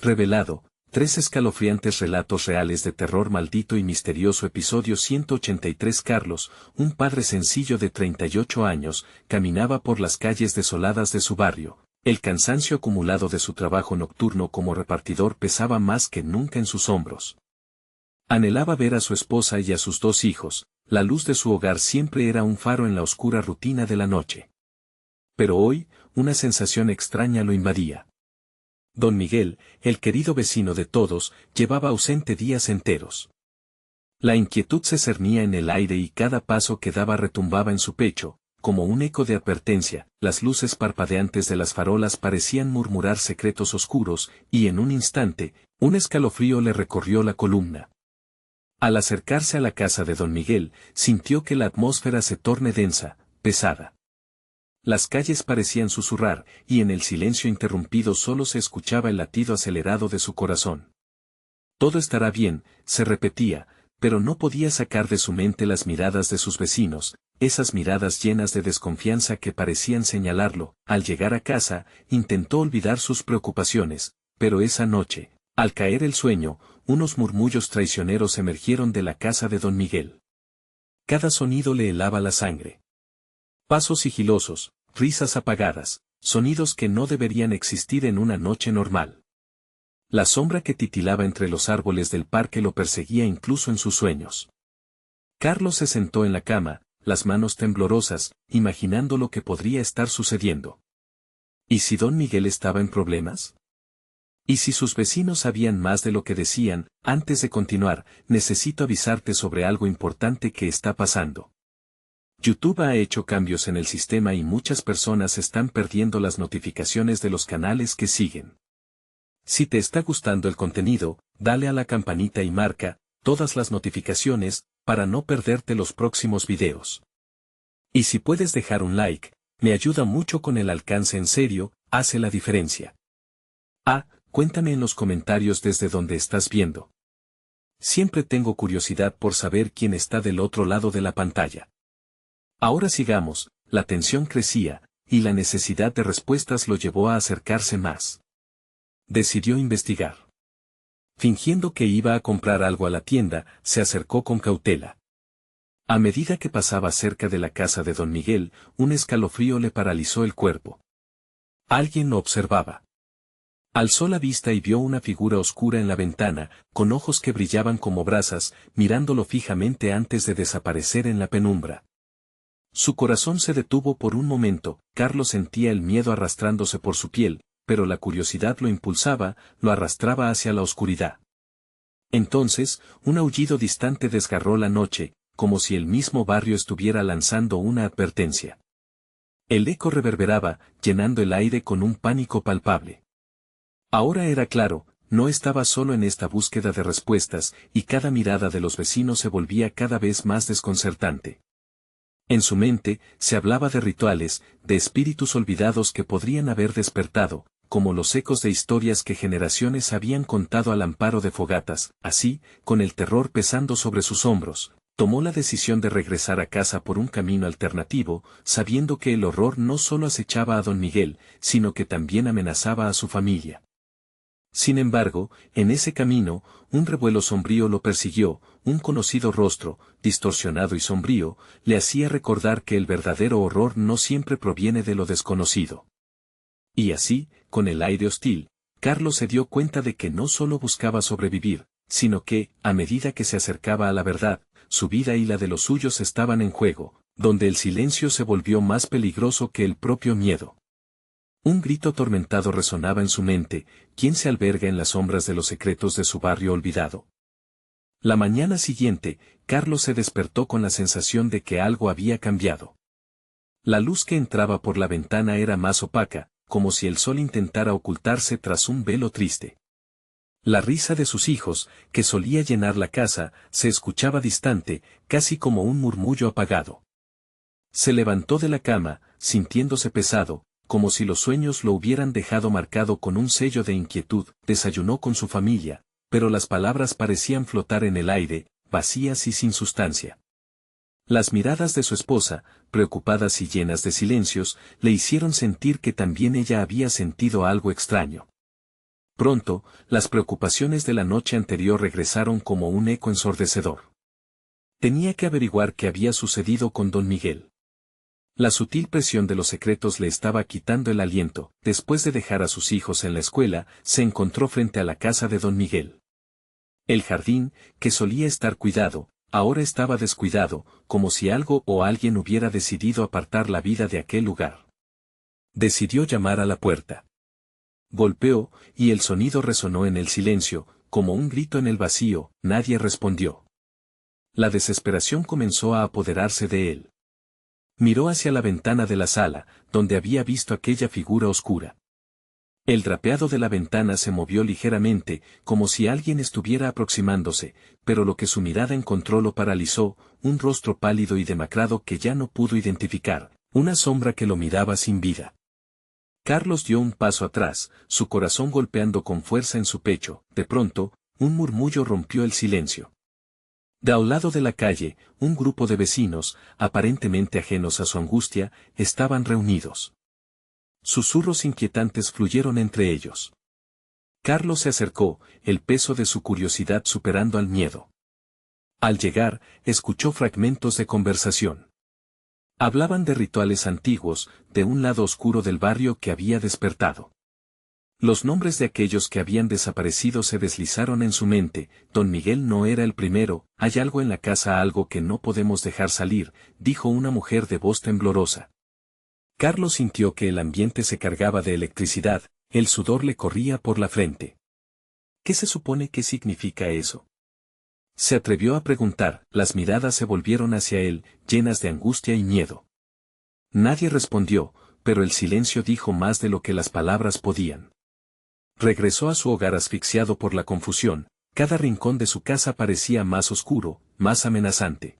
Revelado, 3 escalofriantes relatos reales de terror maldito y misterioso. Episodio 183. Carlos, un padre sencillo de 38 años, caminaba por las calles desoladas de su barrio. El cansancio acumulado de su trabajo nocturno como repartidor pesaba más que nunca en sus hombros. Anhelaba ver a su esposa y a sus 2 hijos, la luz de su hogar siempre era un faro en la oscura rutina de la noche. Pero hoy, una sensación extraña lo invadía. Don Miguel, el querido vecino de todos, llevaba ausente días enteros. La inquietud se cernía en el aire y cada paso que daba retumbaba en su pecho, como un eco de advertencia. Las luces parpadeantes de las farolas parecían murmurar secretos oscuros, y en un instante, un escalofrío le recorrió la columna. Al acercarse a la casa de don Miguel, sintió que la atmósfera se torne densa, pesada. Las calles parecían susurrar, y en el silencio interrumpido solo se escuchaba el latido acelerado de su corazón. Todo estará bien, se repetía, pero no podía sacar de su mente las miradas de sus vecinos, esas miradas llenas de desconfianza que parecían señalarlo. Al llegar a casa, intentó olvidar sus preocupaciones, pero esa noche, al caer el sueño, unos murmullos traicioneros emergieron de la casa de don Miguel. Cada sonido le helaba la sangre. Pasos sigilosos, risas apagadas, sonidos que no deberían existir en una noche normal. La sombra que titilaba entre los árboles del parque lo perseguía incluso en sus sueños. Carlos se sentó en la cama, las manos temblorosas, imaginando lo que podría estar sucediendo. ¿Y si don Miguel estaba en problemas? ¿Y si sus vecinos sabían más de lo que decían? Antes de continuar, necesito avisarte sobre algo importante que está pasando. YouTube ha hecho cambios en el sistema y muchas personas están perdiendo las notificaciones de los canales que siguen. Si te está gustando el contenido, dale a la campanita y marca todas las notificaciones para no perderte los próximos videos. Y si puedes dejar un like, me ayuda mucho con el alcance. En serio, hace la diferencia. Cuéntame en los comentarios desde donde estás viendo. Siempre tengo curiosidad por saber quién está del otro lado de la pantalla. Ahora sigamos, la tensión crecía, y la necesidad de respuestas lo llevó a acercarse más. Decidió investigar. Fingiendo que iba a comprar algo a la tienda, se acercó con cautela. A medida que pasaba cerca de la casa de don Miguel, un escalofrío le paralizó el cuerpo. Alguien lo observaba. Alzó la vista y vio una figura oscura en la ventana, con ojos que brillaban como brasas, mirándolo fijamente antes de desaparecer en la penumbra. Su corazón se detuvo por un momento. Carlos sentía el miedo arrastrándose por su piel, pero la curiosidad lo impulsaba, lo arrastraba hacia la oscuridad. Entonces, un aullido distante desgarró la noche, como si el mismo barrio estuviera lanzando una advertencia. El eco reverberaba, llenando el aire con un pánico palpable. Ahora era claro, no estaba solo en esta búsqueda de respuestas, y cada mirada de los vecinos se volvía cada vez más desconcertante. En su mente, se hablaba de rituales, de espíritus olvidados que podrían haber despertado, como los ecos de historias que generaciones habían contado al amparo de fogatas. Así, con el terror pesando sobre sus hombros, tomó la decisión de regresar a casa por un camino alternativo, sabiendo que el horror no solo acechaba a don Miguel, sino que también amenazaba a su familia. Sin embargo, en ese camino, un revuelo sombrío lo persiguió. Un conocido rostro, distorsionado y sombrío, le hacía recordar que el verdadero horror no siempre proviene de lo desconocido. Y así, con el aire hostil, Carlos se dio cuenta de que no solo buscaba sobrevivir, sino que, a medida que se acercaba a la verdad, su vida y la de los suyos estaban en juego, donde el silencio se volvió más peligroso que el propio miedo. Un grito atormentado resonaba en su mente. ¿Quién se alberga en las sombras de los secretos de su barrio olvidado? La mañana siguiente, Carlos se despertó con la sensación de que algo había cambiado. La luz que entraba por la ventana era más opaca, como si el sol intentara ocultarse tras un velo triste. La risa de sus hijos, que solía llenar la casa, se escuchaba distante, casi como un murmullo apagado. Se levantó de la cama, sintiéndose pesado, como si los sueños lo hubieran dejado marcado con un sello de inquietud. Desayunó con su familia, pero las palabras parecían flotar en el aire, vacías y sin sustancia. Las miradas de su esposa, preocupadas y llenas de silencios, le hicieron sentir que también ella había sentido algo extraño. Pronto, las preocupaciones de la noche anterior regresaron como un eco ensordecedor. Tenía que averiguar qué había sucedido con don Miguel. La sutil presión de los secretos le estaba quitando el aliento. Después de dejar a sus hijos en la escuela, se encontró frente a la casa de don Miguel. El jardín, que solía estar cuidado, ahora estaba descuidado, como si algo o alguien hubiera decidido apartar la vida de aquel lugar. Decidió llamar a la puerta. Golpeó, y el sonido resonó en el silencio, como un grito en el vacío. Nadie respondió. La desesperación comenzó a apoderarse de él. Miró hacia la ventana de la sala, donde había visto aquella figura oscura. El drapeado de la ventana se movió ligeramente, como si alguien estuviera aproximándose, pero lo que su mirada encontró lo paralizó, un rostro pálido y demacrado que ya no pudo identificar, una sombra que lo miraba sin vida. Carlos dio un paso atrás, su corazón golpeando con fuerza en su pecho. De pronto, un murmullo rompió el silencio. De a un lado de la calle, un grupo de vecinos, aparentemente ajenos a su angustia, estaban reunidos. Susurros inquietantes fluyeron entre ellos. Carlos se acercó, el peso de su curiosidad superando al miedo. Al llegar, escuchó fragmentos de conversación. Hablaban de rituales antiguos, de un lado oscuro del barrio que había despertado. Los nombres de aquellos que habían desaparecido se deslizaron en su mente. Don Miguel no era el primero. Hay algo en la casa, algo que no podemos dejar salir, dijo una mujer de voz temblorosa. Carlos sintió que el ambiente se cargaba de electricidad, el sudor le corría por la frente. ¿Qué se supone que significa eso? Se atrevió a preguntar. Las miradas se volvieron hacia él, llenas de angustia y miedo. Nadie respondió, pero el silencio dijo más de lo que las palabras podían. Regresó a su hogar asfixiado por la confusión. Cada rincón de su casa parecía más oscuro, más amenazante.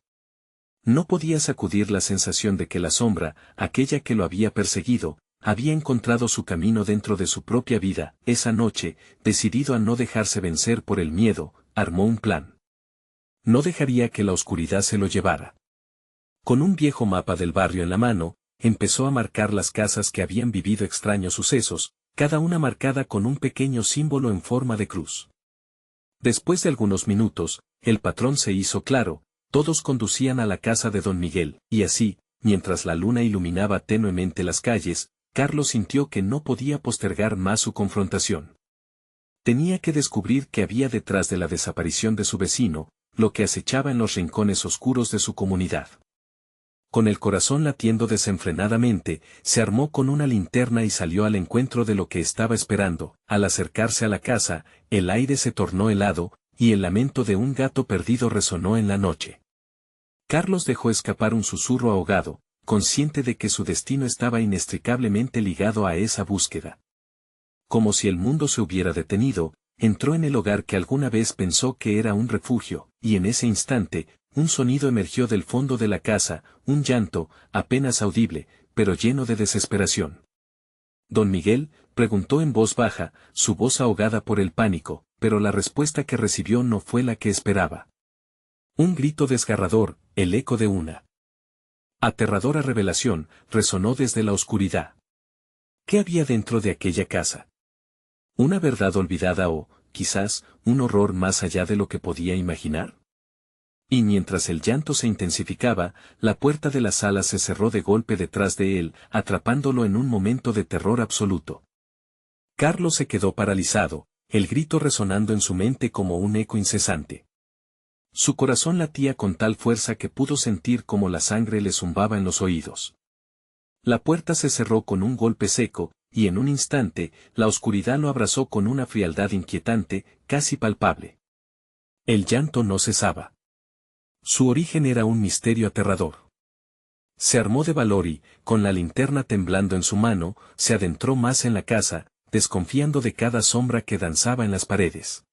No podía sacudir la sensación de que la sombra, aquella que lo había perseguido, había encontrado su camino dentro de su propia vida. Esa noche, decidido a no dejarse vencer por el miedo, armó un plan. No dejaría que la oscuridad se lo llevara. Con un viejo mapa del barrio en la mano, empezó a marcar las casas que habían vivido extraños sucesos, cada una marcada con un pequeño símbolo en forma de cruz. Después de algunos minutos, el patrón se hizo claro. Todos conducían a la casa de don Miguel, y así, mientras la luna iluminaba tenuemente las calles, Carlos sintió que no podía postergar más su confrontación. Tenía que descubrir qué había detrás de la desaparición de su vecino, lo que acechaba en los rincones oscuros de su comunidad. Con el corazón latiendo desenfrenadamente, se armó con una linterna y salió al encuentro de lo que estaba esperando. Al acercarse a la casa, el aire se tornó helado, y el lamento de un gato perdido resonó en la noche. Carlos dejó escapar un susurro ahogado, consciente de que su destino estaba inextricablemente ligado a esa búsqueda. Como si el mundo se hubiera detenido, entró en el hogar que alguna vez pensó que era un refugio, y en ese instante, un sonido emergió del fondo de la casa, un llanto, apenas audible, pero lleno de desesperación. Don Miguel, preguntó en voz baja, su voz ahogada por el pánico, pero la respuesta que recibió no fue la que esperaba. Un grito desgarrador, el eco de una aterradora revelación, resonó desde la oscuridad. ¿Qué había dentro de aquella casa? ¿Una verdad olvidada o, quizás, un horror más allá de lo que podía imaginar? Y mientras el llanto se intensificaba, la puerta de la sala se cerró de golpe detrás de él, atrapándolo en un momento de terror absoluto. Carlos se quedó paralizado, el grito resonando en su mente como un eco incesante. Su corazón latía con tal fuerza que pudo sentir como la sangre le zumbaba en los oídos. La puerta se cerró con un golpe seco, y en un instante, la oscuridad lo abrazó con una frialdad inquietante, casi palpable. El llanto no cesaba. Su origen era un misterio aterrador. Se armó de valor y, con la linterna temblando en su mano, se adentró más en la casa, desconfiando de cada sombra que danzaba en las paredes.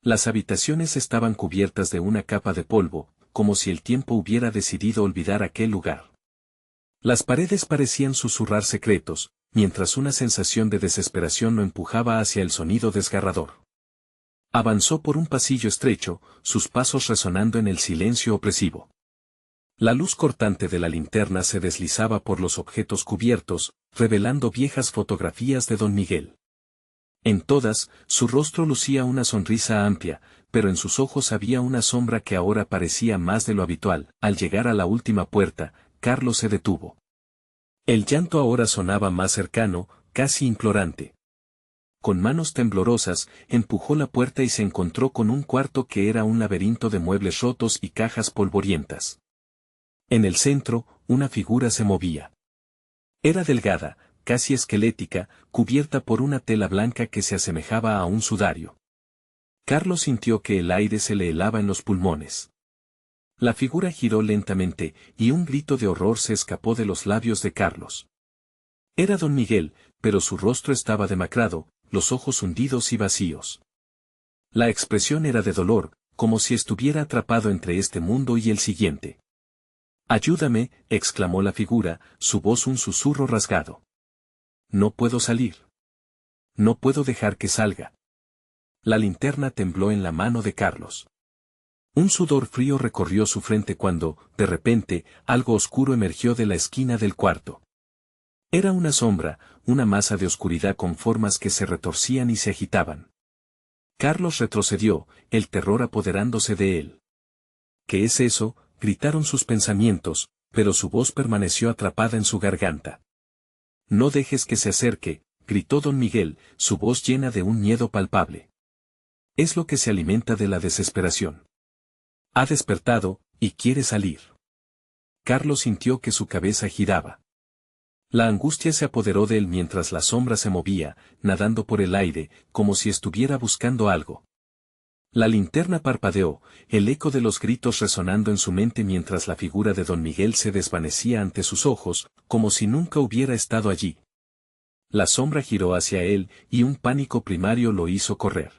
Las habitaciones estaban cubiertas de una capa de polvo, como si el tiempo hubiera decidido olvidar aquel lugar. Las paredes parecían susurrar secretos, mientras una sensación de desesperación lo empujaba hacia el sonido desgarrador. Avanzó por un pasillo estrecho, sus pasos resonando en el silencio opresivo. La luz cortante de la linterna se deslizaba por los objetos cubiertos, revelando viejas fotografías de don Miguel. En todas, su rostro lucía una sonrisa amplia, pero en sus ojos había una sombra que ahora parecía más de lo habitual. Al llegar a la última puerta, Carlos se detuvo. El llanto ahora sonaba más cercano, casi implorante. Con manos temblorosas, empujó la puerta y se encontró con un cuarto que era un laberinto de muebles rotos y cajas polvorientas. En el centro, una figura se movía. Era delgada, casi esquelética, cubierta por una tela blanca que se asemejaba a un sudario. Carlos sintió que el aire se le helaba en los pulmones. La figura giró lentamente, y un grito de horror se escapó de los labios de Carlos. Era don Miguel, pero su rostro estaba demacrado, los ojos hundidos y vacíos. La expresión era de dolor, como si estuviera atrapado entre este mundo y el siguiente. «Ayúdame», exclamó la figura, su voz un susurro rasgado. «No puedo salir. No puedo dejar que salga». La linterna tembló en la mano de Carlos. Un sudor frío recorrió su frente cuando, de repente, algo oscuro emergió de la esquina del cuarto. Era una sombra, una masa de oscuridad con formas que se retorcían y se agitaban. Carlos retrocedió, el terror apoderándose de él. «¿Qué es eso?», gritaron sus pensamientos, pero su voz permaneció atrapada en su garganta. «No dejes que se acerque», gritó don Miguel, su voz llena de un miedo palpable. «Es lo que se alimenta de la desesperación. Ha despertado, y quiere salir». Carlos sintió que su cabeza giraba. La angustia se apoderó de él mientras la sombra se movía, nadando por el aire, como si estuviera buscando algo. La linterna parpadeó, el eco de los gritos resonando en su mente mientras la figura de don Miguel se desvanecía ante sus ojos, como si nunca hubiera estado allí. La sombra giró hacia él, y un pánico primario lo hizo correr.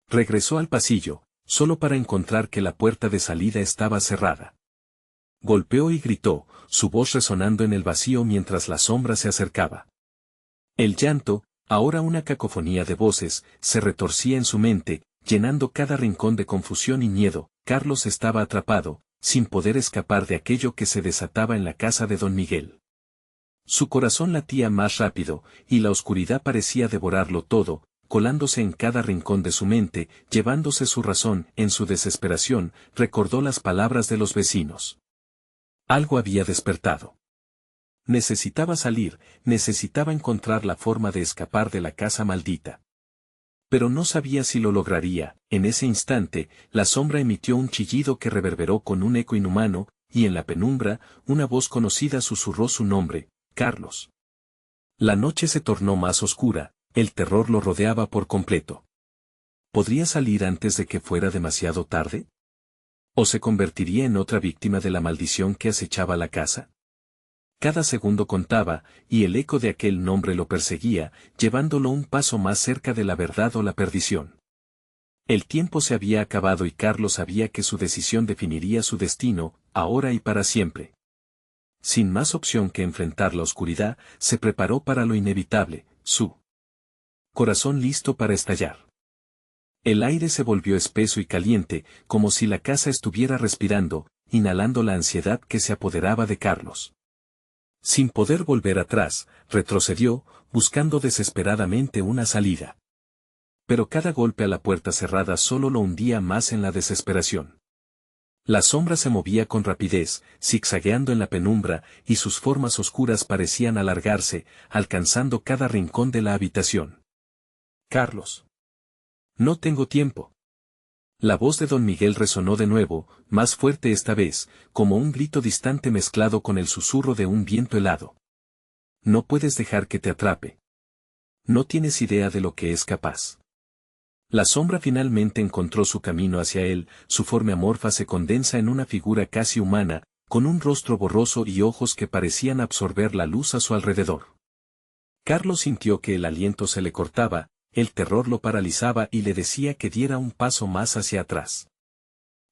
Regresó al pasillo, solo para encontrar que la puerta de salida estaba cerrada. Golpeó y gritó, su voz resonando en el vacío mientras la sombra se acercaba. El llanto, ahora una cacofonía de voces, se retorcía en su mente, llenando cada rincón de confusión y miedo. Carlos estaba atrapado, sin poder escapar de aquello que se desataba en la casa de don Miguel. Su corazón latía más rápido, y la oscuridad parecía devorarlo todo, colándose en cada rincón de su mente, llevándose su razón. En su desesperación, recordó las palabras de los vecinos. Algo había despertado. Necesitaba salir, necesitaba encontrar la forma de escapar de la casa maldita. Pero no sabía si lo lograría. En ese instante, la sombra emitió un chillido que reverberó con un eco inhumano, y en la penumbra, una voz conocida susurró su nombre, Carlos. La noche se tornó más oscura, el terror lo rodeaba por completo. ¿Podría salir antes de que fuera demasiado tarde? ¿O se convertiría en otra víctima de la maldición que acechaba la casa? Cada segundo contaba, y el eco de aquel nombre lo perseguía, llevándolo un paso más cerca de la verdad o la perdición. El tiempo se había acabado y Carlos sabía que su decisión definiría su destino, ahora y para siempre. Sin más opción que enfrentar la oscuridad, se preparó para lo inevitable, su corazón listo para estallar. El aire se volvió espeso y caliente, como si la casa estuviera respirando, inhalando la ansiedad que se apoderaba de Carlos. Sin poder volver atrás, retrocedió, buscando desesperadamente una salida. Pero cada golpe a la puerta cerrada solo lo hundía más en la desesperación. La sombra se movía con rapidez, zigzagueando en la penumbra, y sus formas oscuras parecían alargarse, alcanzando cada rincón de la habitación. «Carlos. No tengo tiempo». La voz de don Miguel resonó de nuevo, más fuerte esta vez, como un grito distante mezclado con el susurro de un viento helado. «No puedes dejar que te atrape. No tienes idea de lo que es capaz». La sombra finalmente encontró su camino hacia él, su forma amorfa se condensa en una figura casi humana, con un rostro borroso y ojos que parecían absorber la luz a su alrededor. Carlos sintió que el aliento se le cortaba, el terror lo paralizaba y le decía que diera un paso más hacia atrás.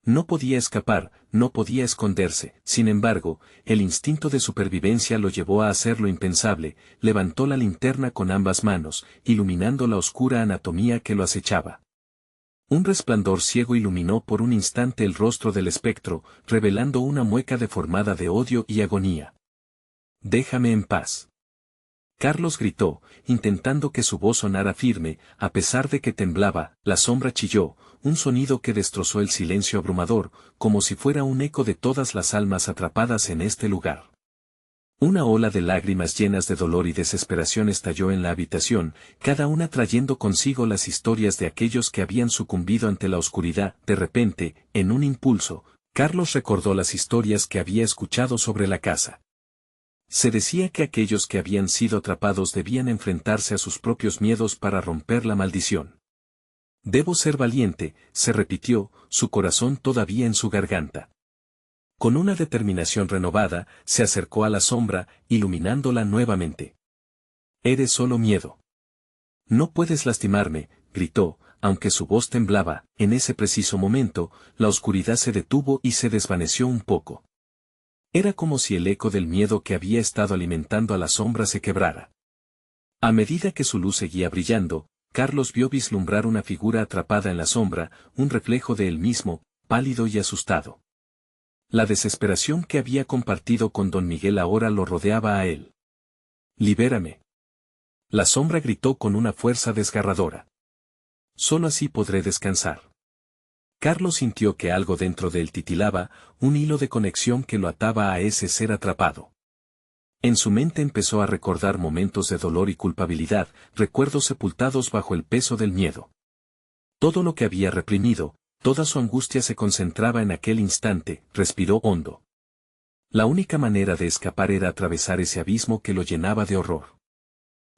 No podía escapar, no podía esconderse. Sin embargo, el instinto de supervivencia lo llevó a hacer lo impensable, levantó la linterna con ambas manos, iluminando la oscura anatomía que lo acechaba. Un resplandor ciego iluminó por un instante el rostro del espectro, revelando una mueca deformada de odio y agonía. «Déjame en paz». Carlos gritó, intentando que su voz sonara firme, a pesar de que temblaba. La sombra chilló, un sonido que destrozó el silencio abrumador, como si fuera un eco de todas las almas atrapadas en este lugar. Una ola de lágrimas llenas de dolor y desesperación estalló en la habitación, cada una trayendo consigo las historias de aquellos que habían sucumbido ante la oscuridad. De repente, en un impulso, Carlos recordó las historias que había escuchado sobre la casa. Se decía que aquellos que habían sido atrapados debían enfrentarse a sus propios miedos para romper la maldición. Debo ser valiente, se repitió, su corazón todavía en su garganta. Con una determinación renovada, se acercó a la sombra, iluminándola nuevamente. Eres solo miedo. No puedes lastimarme, gritó, aunque su voz temblaba. En ese preciso momento, la oscuridad se detuvo y se desvaneció un poco. Era como si el eco del miedo que había estado alimentando a la sombra se quebrara. A medida que su luz seguía brillando, Carlos vio vislumbrar una figura atrapada en la sombra, un reflejo de él mismo, pálido y asustado. La desesperación que había compartido con don Miguel ahora lo rodeaba a él. «Libérame». La sombra gritó con una fuerza desgarradora. «Solo así podré descansar». Carlos sintió que algo dentro de él titilaba, un hilo de conexión que lo ataba a ese ser atrapado. En su mente empezó a recordar momentos de dolor y culpabilidad, recuerdos sepultados bajo el peso del miedo. Todo lo que había reprimido, toda su angustia se concentraba en aquel instante. Respiró hondo. La única manera de escapar era atravesar ese abismo que lo llenaba de horror.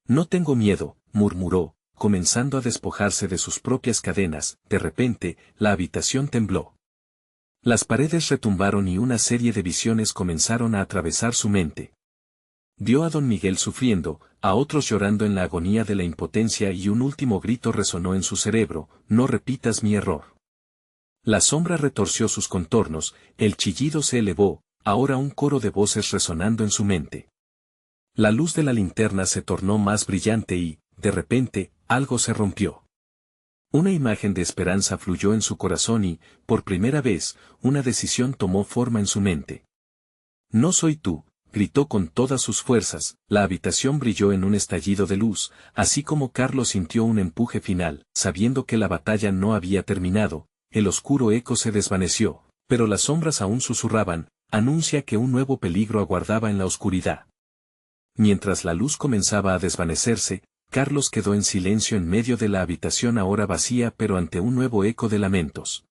«No tengo miedo», murmuró, comenzando a despojarse de sus propias cadenas. De repente, la habitación tembló. Las paredes retumbaron y una serie de visiones comenzaron a atravesar su mente. Vio a don Miguel sufriendo, a otros llorando en la agonía de la impotencia y un último grito resonó en su cerebro: «No repitas mi error». La sombra retorció sus contornos, el chillido se elevó, ahora un coro de voces resonando en su mente. La luz de la linterna se tornó más brillante y, de repente, algo se rompió. Una imagen de esperanza fluyó en su corazón y, por primera vez, una decisión tomó forma en su mente. «No soy tú», gritó con todas sus fuerzas. La habitación brilló en un estallido de luz, así como Carlos sintió un empuje final. Sabiendo que la batalla no había terminado, el oscuro eco se desvaneció, pero las sombras aún susurraban: «Anuncia que un nuevo peligro aguardaba en la oscuridad». Mientras la luz comenzaba a desvanecerse, Carlos quedó en silencio en medio de la habitación ahora vacía, pero ante un nuevo eco de lamentos.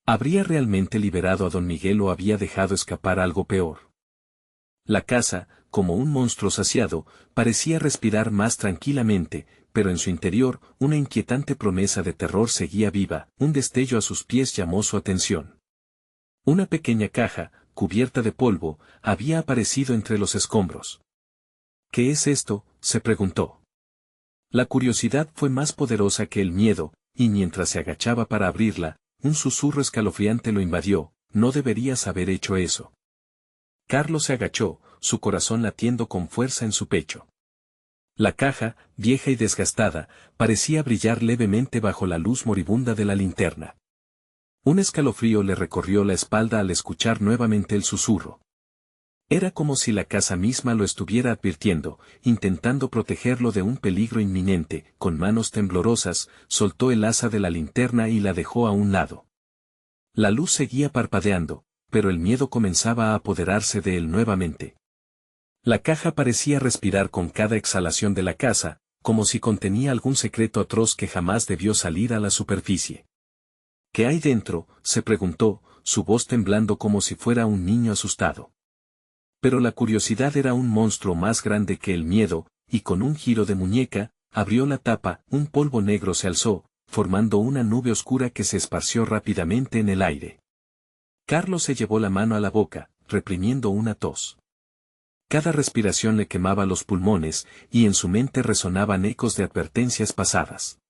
¿Habría realmente liberado a don Miguel o había dejado escapar algo peor? La casa, como un monstruo saciado, parecía respirar más tranquilamente, pero en su interior, una inquietante promesa de terror seguía viva. Un destello a sus pies llamó su atención. Una pequeña caja, cubierta de polvo, había aparecido entre los escombros. «¿Qué es esto?», se preguntó. La curiosidad fue más poderosa que el miedo, y mientras se agachaba para abrirla, un susurro escalofriante lo invadió: «No deberías haber hecho eso». Carlos se agachó, su corazón latiendo con fuerza en su pecho. La caja, vieja y desgastada, parecía brillar levemente bajo la luz moribunda de la linterna. Un escalofrío le recorrió la espalda al escuchar nuevamente el susurro. Era como si la casa misma lo estuviera advirtiendo, intentando protegerlo de un peligro inminente. Con manos temblorosas, soltó el asa de la linterna y la dejó a un lado. La luz seguía parpadeando, pero el miedo comenzaba a apoderarse de él nuevamente. La caja parecía respirar con cada exhalación de la casa, como si contenía algún secreto atroz que jamás debió salir a la superficie. «¿Qué hay dentro?», se preguntó, su voz temblando como si fuera un niño asustado. Pero la curiosidad era un monstruo más grande que el miedo, y con un giro de muñeca, abrió la tapa. Un polvo negro se alzó, formando una nube oscura que se esparció rápidamente en el aire. Carlos se llevó la mano a la boca, reprimiendo una tos. Cada respiración le quemaba los pulmones, y en su mente resonaban ecos de advertencias pasadas.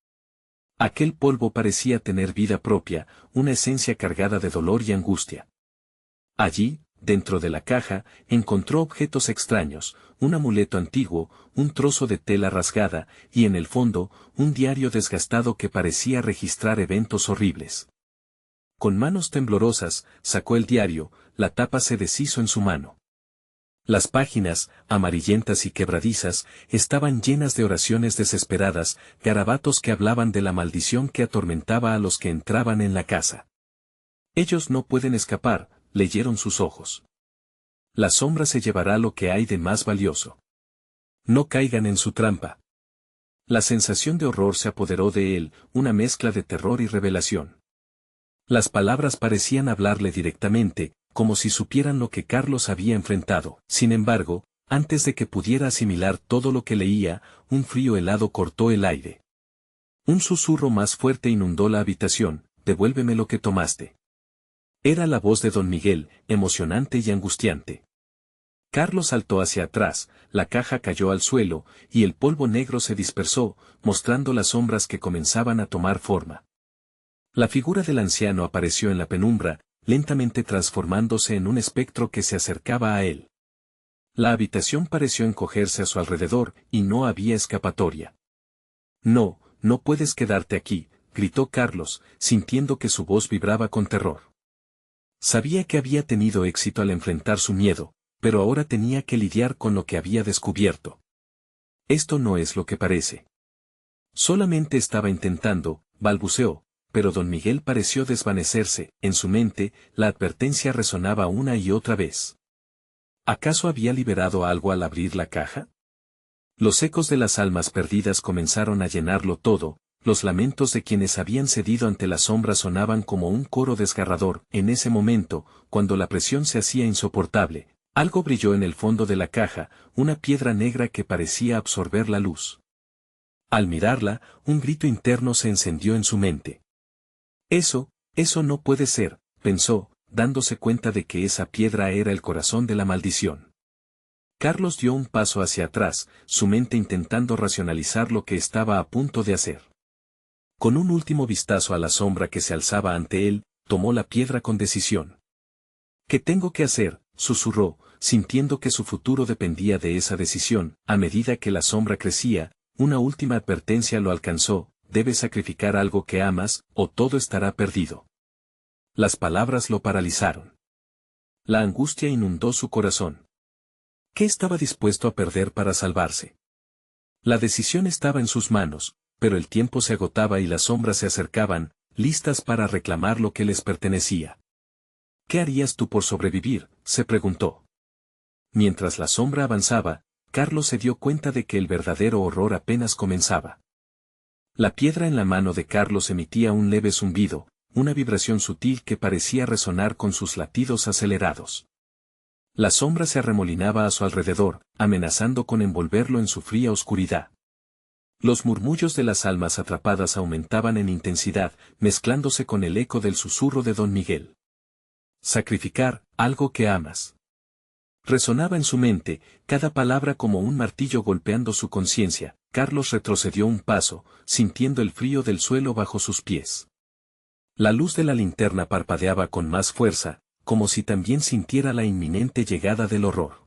Aquel polvo parecía tener vida propia, una esencia cargada de dolor y angustia. Allí, dentro de la caja, encontró objetos extraños: un amuleto antiguo, un trozo de tela rasgada, y en el fondo, un diario desgastado que parecía registrar eventos horribles. Con manos temblorosas, sacó el diario, la tapa se deshizo en su mano. Las páginas, amarillentas y quebradizas, estaban llenas de oraciones desesperadas, garabatos que hablaban de la maldición que atormentaba a los que entraban en la casa. Ellos no pueden escapar, leyeron sus ojos. La sombra se llevará lo que hay de más valioso. No caigan en su trampa. La sensación de horror se apoderó de él, una mezcla de terror y revelación. Las palabras parecían hablarle directamente, como si supieran lo que Carlos había enfrentado. Sin embargo, antes de que pudiera asimilar todo lo que leía, un frío helado cortó el aire. Un susurro más fuerte inundó la habitación: «Devuélveme lo que tomaste». Era la voz de don Miguel, emocionante y angustiante. Carlos saltó hacia atrás, la caja cayó al suelo, y el polvo negro se dispersó, mostrando las sombras que comenzaban a tomar forma. La figura del anciano apareció en la penumbra, lentamente transformándose en un espectro que se acercaba a él. La habitación pareció encogerse a su alrededor, y no había escapatoria. «No, no puedes quedarte aquí», gritó Carlos, sintiendo que su voz vibraba con terror. Sabía que había tenido éxito al enfrentar su miedo, pero ahora tenía que lidiar con lo que había descubierto. «Esto no es lo que parece». Solamente estaba intentando, balbuceó, pero don Miguel pareció desvanecerse. En su mente, la advertencia resonaba una y otra vez. ¿Acaso había liberado algo al abrir la caja? Los ecos de las almas perdidas comenzaron a llenarlo todo, los lamentos de quienes habían cedido ante la sombra sonaban como un coro desgarrador. En ese momento, cuando la presión se hacía insoportable, algo brilló en el fondo de la caja, una piedra negra que parecía absorber la luz. Al mirarla, un grito interno se encendió en su mente. Eso no puede ser», pensó, dándose cuenta de que esa piedra era el corazón de la maldición. Carlos dio un paso hacia atrás, su mente intentando racionalizar lo que estaba a punto de hacer. Con un último vistazo a la sombra que se alzaba ante él, tomó la piedra con decisión. «¿Qué tengo que hacer?», susurró, sintiendo que su futuro dependía de esa decisión. A medida que la sombra crecía, una última advertencia lo alcanzó: «Debes sacrificar algo que amas, o todo estará perdido». Las palabras lo paralizaron. La angustia inundó su corazón. ¿Qué estaba dispuesto a perder para salvarse? La decisión estaba en sus manos, pero el tiempo se agotaba y las sombras se acercaban, listas para reclamar lo que les pertenecía. «¿Qué harías tú por sobrevivir?», se preguntó. Mientras la sombra avanzaba, Carlos se dio cuenta de que el verdadero horror apenas comenzaba. La piedra en la mano de Carlos emitía un leve zumbido, una vibración sutil que parecía resonar con sus latidos acelerados. La sombra se arremolinaba a su alrededor, amenazando con envolverlo en su fría oscuridad. Los murmullos de las almas atrapadas aumentaban en intensidad, mezclándose con el eco del susurro de don Miguel. «Sacrificar algo que amas». Resonaba en su mente, cada palabra como un martillo golpeando su conciencia. Carlos retrocedió un paso, sintiendo el frío del suelo bajo sus pies. La luz de la linterna parpadeaba con más fuerza, como si también sintiera la inminente llegada del horror.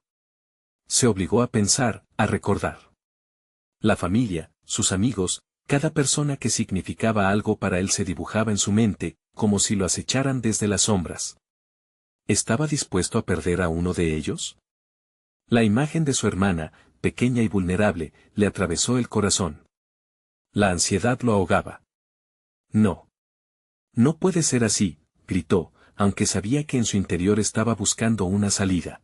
Se obligó a pensar, a recordar. La familia, sus amigos, cada persona que significaba algo para él se dibujaba en su mente, como si lo acecharan desde las sombras. ¿Estaba dispuesto a perder a uno de ellos? La imagen de su hermana, pequeña y vulnerable, le atravesó el corazón. La ansiedad lo ahogaba. «No. No puede ser así», gritó, aunque sabía que en su interior estaba buscando una salida.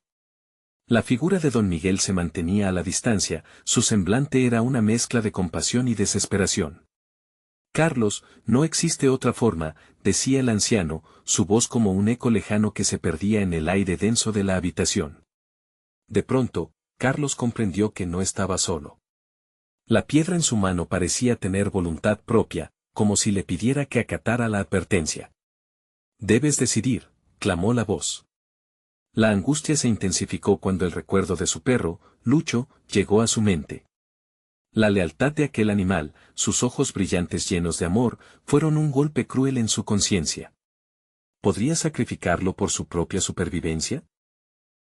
La figura de don Miguel se mantenía a la distancia, su semblante era una mezcla de compasión y desesperación. «Carlos, no existe otra forma», decía el anciano, su voz como un eco lejano que se perdía en el aire denso de la habitación. De pronto, Carlos comprendió que no estaba solo. La piedra en su mano parecía tener voluntad propia, como si le pidiera que acatara la advertencia. «Debes decidir», clamó la voz. La angustia se intensificó cuando el recuerdo de su perro, Lucho, llegó a su mente. La lealtad de aquel animal, sus ojos brillantes llenos de amor, fueron un golpe cruel en su conciencia. ¿Podría sacrificarlo por su propia supervivencia?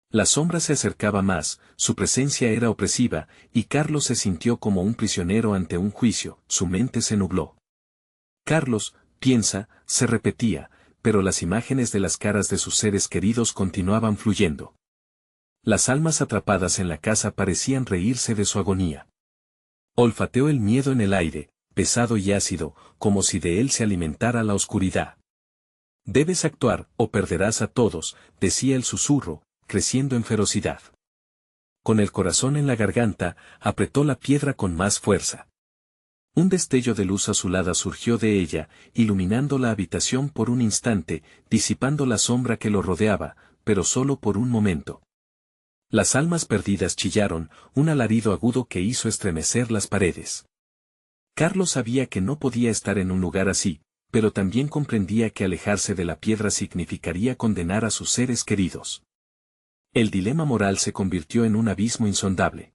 La sombra se acercaba más, su presencia era opresiva, y Carlos se sintió como un prisionero ante un juicio. Su mente se nubló. «Carlos, piensa», se repetía, pero las imágenes de las caras de sus seres queridos continuaban fluyendo. Las almas atrapadas en la casa parecían reírse de su agonía. Olfateó el miedo en el aire, pesado y ácido, como si de él se alimentara la oscuridad. Debes actuar, o perderás a todos, decía el susurro, creciendo en ferocidad. Con el corazón en la garganta, apretó la piedra con más fuerza. Un destello de luz azulada surgió de ella, iluminando la habitación por un instante, disipando la sombra que lo rodeaba, pero solo por un momento. Las almas perdidas chillaron, un alarido agudo que hizo estremecer las paredes. Carlos sabía que no podía estar en un lugar así, pero también comprendía que alejarse de la piedra significaría condenar a sus seres queridos. El dilema moral se convirtió en un abismo insondable.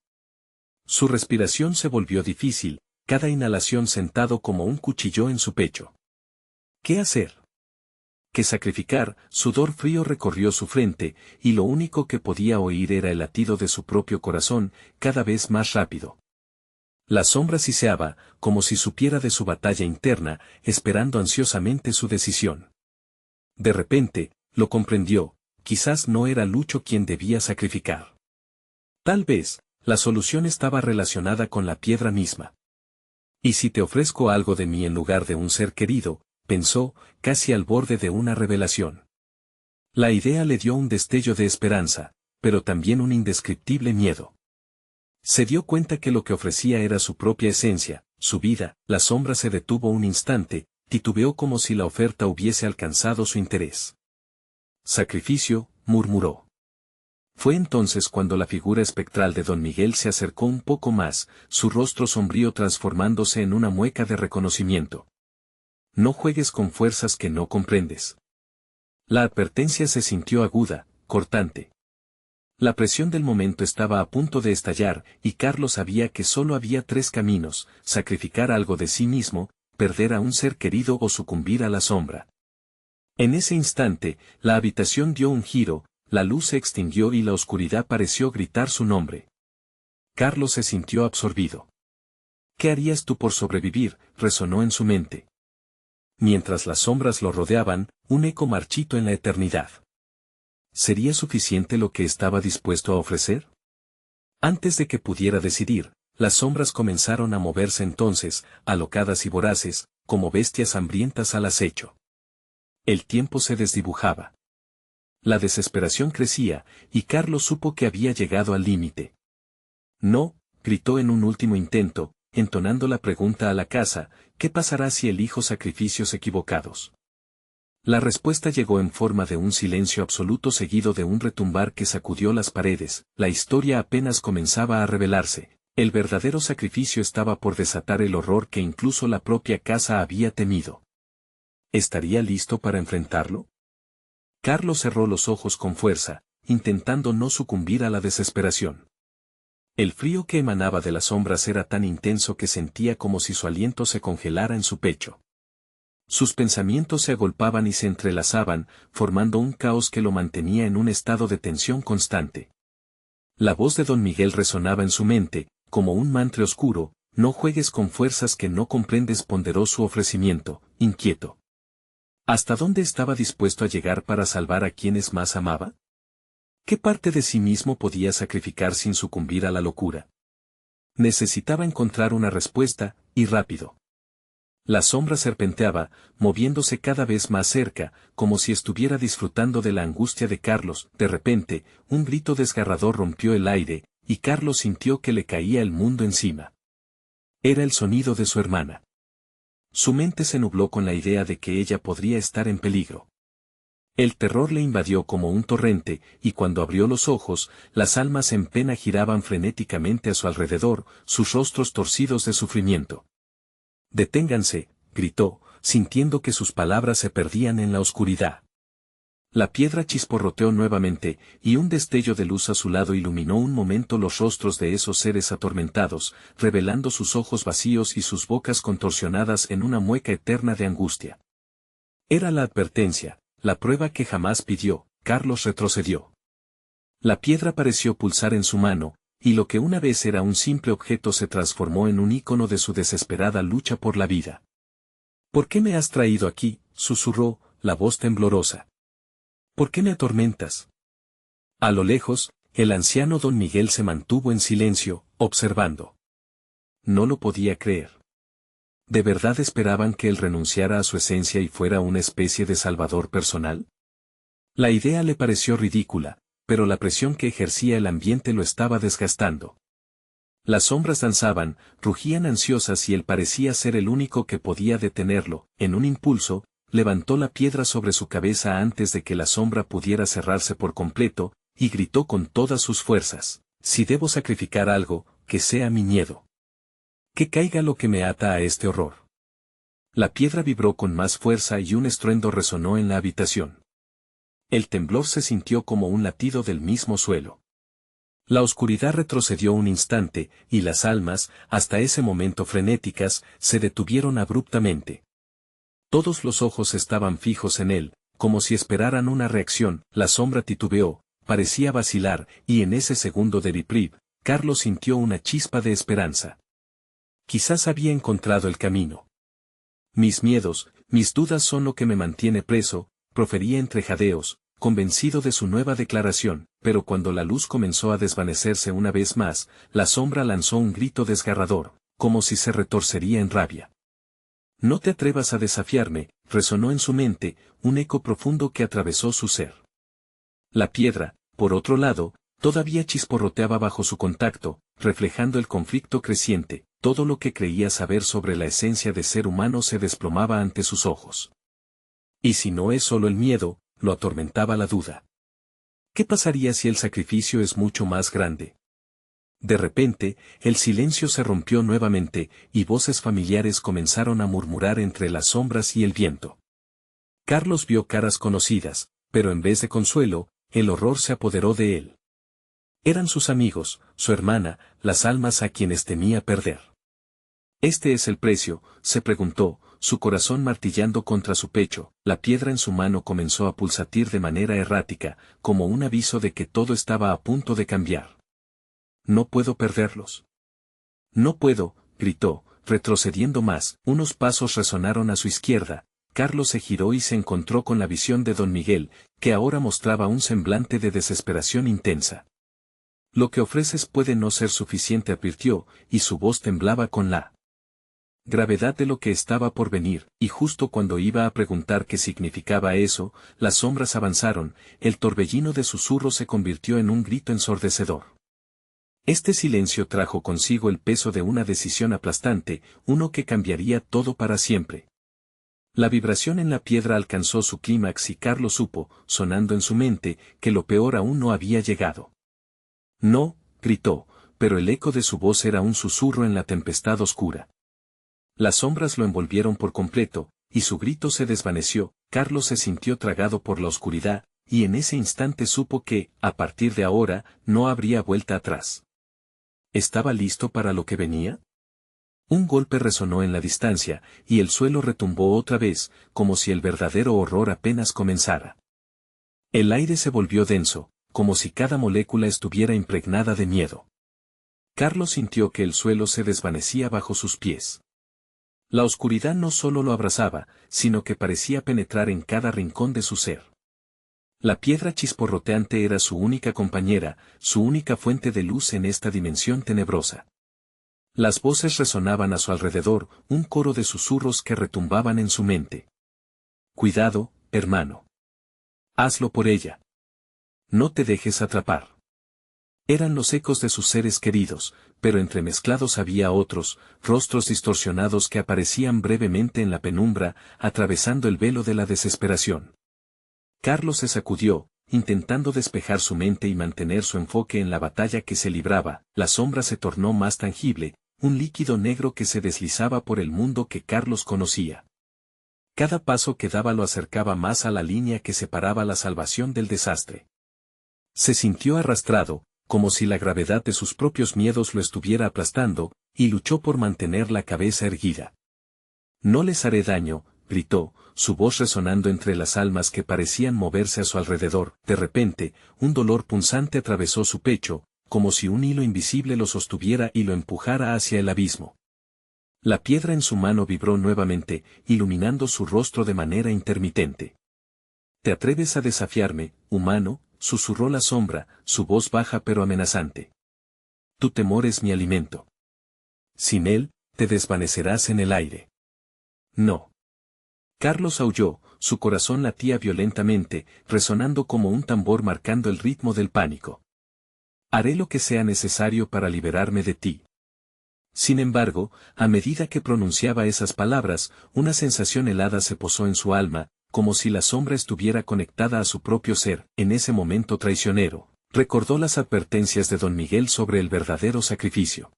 Su respiración se volvió difícil, cada inhalación sentado como un cuchillo en su pecho. ¿Qué hacer? ¿Qué sacrificar? Sudor frío recorrió su frente, y lo único que podía oír era el latido de su propio corazón, cada vez más rápido. La sombra siseaba, como si supiera de su batalla interna, esperando ansiosamente su decisión. De repente, lo comprendió, quizás no era Lucho quien debía sacrificar. Tal vez, la solución estaba relacionada con la piedra misma. ¿Y si te ofrezco algo de mí en lugar de un ser querido?, pensó, casi al borde de una revelación. La idea le dio un destello de esperanza, pero también un indescriptible miedo. Se dio cuenta que lo que ofrecía era su propia esencia, su vida. La sombra se detuvo un instante, titubeó como si la oferta hubiese alcanzado su interés. Sacrificio, murmuró. Fue entonces cuando la figura espectral de don Miguel se acercó un poco más, su rostro sombrío transformándose en una mueca de reconocimiento. No juegues con fuerzas que no comprendes. La advertencia se sintió aguda, cortante. La presión del momento estaba a punto de estallar, y Carlos sabía que solo había tres caminos: sacrificar algo de sí mismo, perder a un ser querido o sucumbir a la sombra. En ese instante, la habitación dio un giro, la luz se extinguió y la oscuridad pareció gritar su nombre. Carlos se sintió absorbido. ¿Qué harías tú por sobrevivir?, resonó en su mente. Mientras las sombras lo rodeaban, un eco marchito en la eternidad. ¿Sería suficiente lo que estaba dispuesto a ofrecer? Antes de que pudiera decidir, las sombras comenzaron a moverse entonces, alocadas y voraces, como bestias hambrientas al acecho. El tiempo se desdibujaba. La desesperación crecía, y Carlos supo que había llegado al límite. No, gritó en un último intento, entonando la pregunta a la casa: ¿qué pasará si elijo sacrificios equivocados? La respuesta llegó en forma de un silencio absoluto seguido de un retumbar que sacudió las paredes. La historia apenas comenzaba a revelarse. El verdadero sacrificio estaba por desatar el horror que incluso la propia casa había temido. ¿Estaría listo para enfrentarlo? Carlos cerró los ojos con fuerza, intentando no sucumbir a la desesperación. El frío que emanaba de las sombras era tan intenso que sentía como si su aliento se congelara en su pecho. Sus pensamientos se agolpaban y se entrelazaban, formando un caos que lo mantenía en un estado de tensión constante. La voz de don Miguel resonaba en su mente, como un mantra oscuro: no juegues con fuerzas que no comprendes, ponderó su ofrecimiento, inquieto. ¿Hasta dónde estaba dispuesto a llegar para salvar a quienes más amaba? ¿Qué parte de sí mismo podía sacrificar sin sucumbir a la locura? Necesitaba encontrar una respuesta, y rápido. La sombra serpenteaba, moviéndose cada vez más cerca, como si estuviera disfrutando de la angustia de Carlos. De repente, un grito desgarrador rompió el aire, y Carlos sintió que le caía el mundo encima. Era el sonido de su hermana. Su mente se nubló con la idea de que ella podría estar en peligro. El terror le invadió como un torrente, y cuando abrió los ojos, las almas en pena giraban frenéticamente a su alrededor, sus rostros torcidos de sufrimiento. «Deténganse», gritó, sintiendo que sus palabras se perdían en la oscuridad. La piedra chisporroteó nuevamente, y un destello de luz azulado iluminó un momento los rostros de esos seres atormentados, revelando sus ojos vacíos y sus bocas contorsionadas en una mueca eterna de angustia. Era la advertencia, la prueba que jamás pidió. Carlos retrocedió. La piedra pareció pulsar en su mano, y lo que una vez era un simple objeto se transformó en un ícono de su desesperada lucha por la vida. «¿Por qué me has traído aquí?», susurró, la voz temblorosa. «¿Por qué me atormentas?». A lo lejos, el anciano don Miguel se mantuvo en silencio, observando. No lo podía creer. ¿De verdad esperaban que él renunciara a su esencia y fuera una especie de salvador personal? La idea le pareció ridícula, pero la presión que ejercía el ambiente lo estaba desgastando. Las sombras danzaban, rugían ansiosas y él parecía ser el único que podía detenerlo. En un impulso, levantó la piedra sobre su cabeza antes de que la sombra pudiera cerrarse por completo, y gritó con todas sus fuerzas: si debo sacrificar algo, que sea mi miedo. Que caiga lo que me ata a este horror. La piedra vibró con más fuerza y un estruendo resonó en la habitación. El temblor se sintió como un latido del mismo suelo. La oscuridad retrocedió un instante, y las almas, hasta ese momento frenéticas, se detuvieron abruptamente. Todos los ojos estaban fijos en él, como si esperaran una reacción. La sombra titubeó, parecía vacilar, y en ese segundo de reprieve, Carlos sintió una chispa de esperanza. Quizás había encontrado el camino. Mis miedos, mis dudas son lo que me mantiene preso, profería entre jadeos, convencido de su nueva declaración, pero cuando la luz comenzó a desvanecerse una vez más, la sombra lanzó un grito desgarrador, como si se retorcería en rabia. No te atrevas a desafiarme, resonó en su mente, un eco profundo que atravesó su ser. La piedra, por otro lado, todavía chisporroteaba bajo su contacto, reflejando el conflicto creciente. Todo lo que creía saber sobre la esencia de ser humano se desplomaba ante sus ojos. Y si no es solo el miedo, lo atormentaba la duda. ¿Qué pasaría si el sacrificio es mucho más grande? De repente, el silencio se rompió nuevamente, y voces familiares comenzaron a murmurar entre las sombras y el viento. Carlos vio caras conocidas, pero en vez de consuelo, el horror se apoderó de él. Eran sus amigos, su hermana, las almas a quienes temía perder. ¿Este es el precio?, se preguntó, su corazón martillando contra su pecho. La piedra en su mano comenzó a pulsatir de manera errática, como un aviso de que todo estaba a punto de cambiar. No puedo perderlos. No puedo, gritó, retrocediendo más. Unos pasos resonaron a su izquierda. Carlos se giró y se encontró con la visión de don Miguel, que ahora mostraba un semblante de desesperación intensa. Lo que ofreces puede no ser suficiente, advirtió, y su voz temblaba con la gravedad de lo que estaba por venir, y justo cuando iba a preguntar qué significaba eso, las sombras avanzaron, el torbellino de susurros se convirtió en un grito ensordecedor. Este silencio trajo consigo el peso de una decisión aplastante, uno que cambiaría todo para siempre. La vibración en la piedra alcanzó su clímax y Carlos supo, sonando en su mente, que lo peor aún no había llegado. No, gritó, pero el eco de su voz era un susurro en la tempestad oscura. Las sombras lo envolvieron por completo, y su grito se desvaneció. Carlos se sintió tragado por la oscuridad, y en ese instante supo que, a partir de ahora, no habría vuelta atrás. ¿Estaba listo para lo que venía? Un golpe resonó en la distancia, y el suelo retumbó otra vez, como si el verdadero horror apenas comenzara. El aire se volvió denso, como si cada molécula estuviera impregnada de miedo. Carlos sintió que el suelo se desvanecía bajo sus pies. La oscuridad no solo lo abrazaba, sino que parecía penetrar en cada rincón de su ser. La piedra chisporroteante era su única compañera, su única fuente de luz en esta dimensión tenebrosa. Las voces resonaban a su alrededor, un coro de susurros que retumbaban en su mente. Cuidado, hermano. Hazlo por ella. No te dejes atrapar. Eran los ecos de sus seres queridos, pero entremezclados había otros, rostros distorsionados que aparecían brevemente en la penumbra, atravesando el velo de la desesperación. Carlos se sacudió, intentando despejar su mente y mantener su enfoque en la batalla que se libraba. La sombra se tornó más tangible, un líquido negro que se deslizaba por el mundo que Carlos conocía. Cada paso que daba lo acercaba más a la línea que separaba la salvación del desastre. Se sintió arrastrado, como si la gravedad de sus propios miedos lo estuviera aplastando, y luchó por mantener la cabeza erguida. No les haré daño, gritó, su voz resonando entre las almas que parecían moverse a su alrededor. De repente, un dolor punzante atravesó su pecho, como si un hilo invisible lo sostuviera y lo empujara hacia el abismo. La piedra en su mano vibró nuevamente, iluminando su rostro de manera intermitente. ¿Te atreves a desafiarme, humano?, susurró la sombra, su voz baja pero amenazante. Tu temor es mi alimento. Sin él, te desvanecerás en el aire. No. Carlos aulló, su corazón latía violentamente, resonando como un tambor marcando el ritmo del pánico. Haré lo que sea necesario para liberarme de ti. Sin embargo, a medida que pronunciaba esas palabras, una sensación helada se posó en su alma, como si la sombra estuviera conectada a su propio ser. En ese momento traicionero, recordó las advertencias de don Miguel sobre el verdadero sacrificio.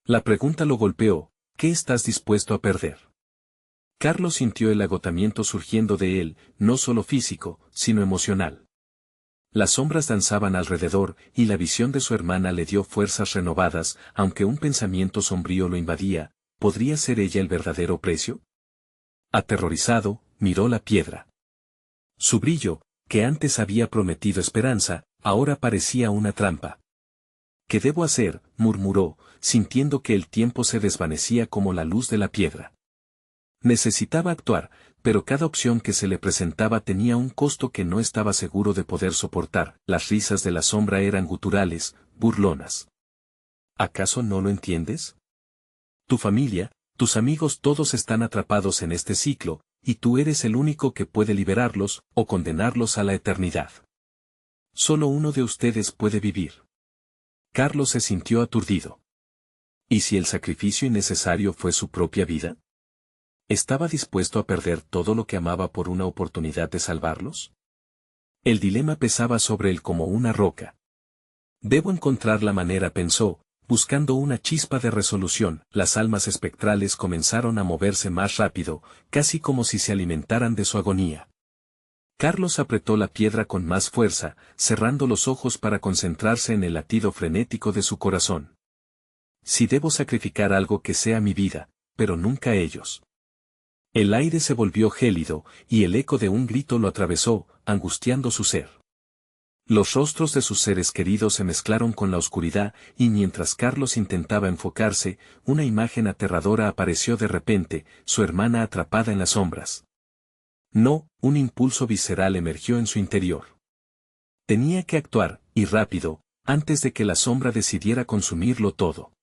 La pregunta lo golpeó: ¿qué estás dispuesto a perder? Carlos sintió el agotamiento surgiendo de él, no solo físico, sino emocional. Las sombras danzaban alrededor, y la visión de su hermana le dio fuerzas renovadas, aunque un pensamiento sombrío lo invadía: ¿podría ser ella el verdadero precio? Aterrorizado, miró la piedra. Su brillo, que antes había prometido esperanza, ahora parecía una trampa. ¿Qué debo hacer?, murmuró, sintiendo que el tiempo se desvanecía como la luz de la piedra. Necesitaba actuar, pero cada opción que se le presentaba tenía un costo que no estaba seguro de poder soportar. Las risas de la sombra eran guturales, burlonas. ¿Acaso no lo entiendes? Tu familia, tus amigos, todos están atrapados en este ciclo, y tú eres el único que puede liberarlos, o condenarlos a la eternidad. Solo uno de ustedes puede vivir. Carlos se sintió aturdido. ¿Y si el sacrificio innecesario fue su propia vida? ¿Estaba dispuesto a perder todo lo que amaba por una oportunidad de salvarlos? El dilema pesaba sobre él como una roca. Debo encontrar la manera, pensó, buscando una chispa de resolución. Las almas espectrales comenzaron a moverse más rápido, casi como si se alimentaran de su agonía. Carlos apretó la piedra con más fuerza, cerrando los ojos para concentrarse en el latido frenético de su corazón. Si debo sacrificar algo, que sea mi vida, pero nunca ellos. El aire se volvió gélido, y el eco de un grito lo atravesó, angustiando su ser. Los rostros de sus seres queridos se mezclaron con la oscuridad, y mientras Carlos intentaba enfocarse, una imagen aterradora apareció de repente: su hermana atrapada en las sombras. No, un impulso visceral emergió en su interior. Tenía que actuar, y rápido, antes de que la sombra decidiera consumirlo todo.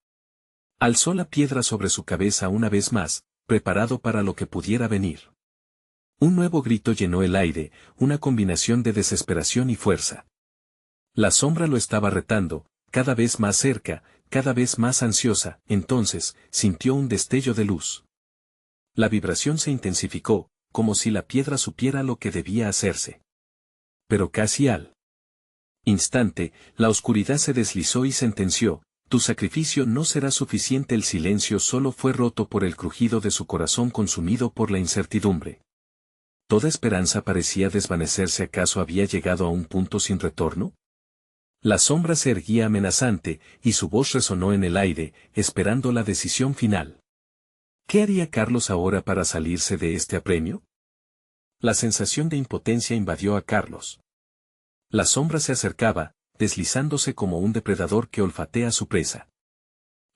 Alzó la piedra sobre su cabeza una vez más, preparado para lo que pudiera venir. Un nuevo grito llenó el aire, una combinación de desesperación y fuerza. La sombra lo estaba retando, cada vez más cerca, cada vez más ansiosa. Entonces, sintió un destello de luz. La vibración se intensificó, como si la piedra supiera lo que debía hacerse. Pero casi al instante, la oscuridad se deslizó y sentenció: tu sacrificio no será suficiente. El silencio solo fue roto por el crujido de su corazón consumido por la incertidumbre. Toda esperanza parecía desvanecerse. ¿Acaso había llegado a un punto sin retorno? La sombra se erguía amenazante, y su voz resonó en el aire, esperando la decisión final. ¿Qué haría Carlos ahora para salirse de este apremio? La sensación de impotencia invadió a Carlos. La sombra se acercaba, deslizándose como un depredador que olfatea a su presa.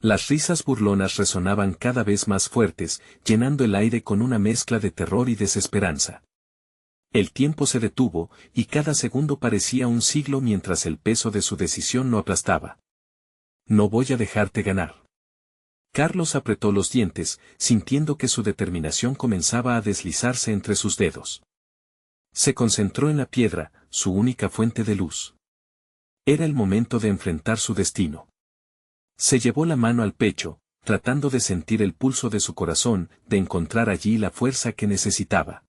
Las risas burlonas resonaban cada vez más fuertes, llenando el aire con una mezcla de terror y desesperanza. El tiempo se detuvo, y cada segundo parecía un siglo mientras el peso de su decisión lo aplastaba. No voy a dejarte ganar. Carlos apretó los dientes, sintiendo que su determinación comenzaba a deslizarse entre sus dedos. Se concentró en la piedra, su única fuente de luz. Era el momento de enfrentar su destino. Se llevó la mano al pecho, tratando de sentir el pulso de su corazón, de encontrar allí la fuerza que necesitaba.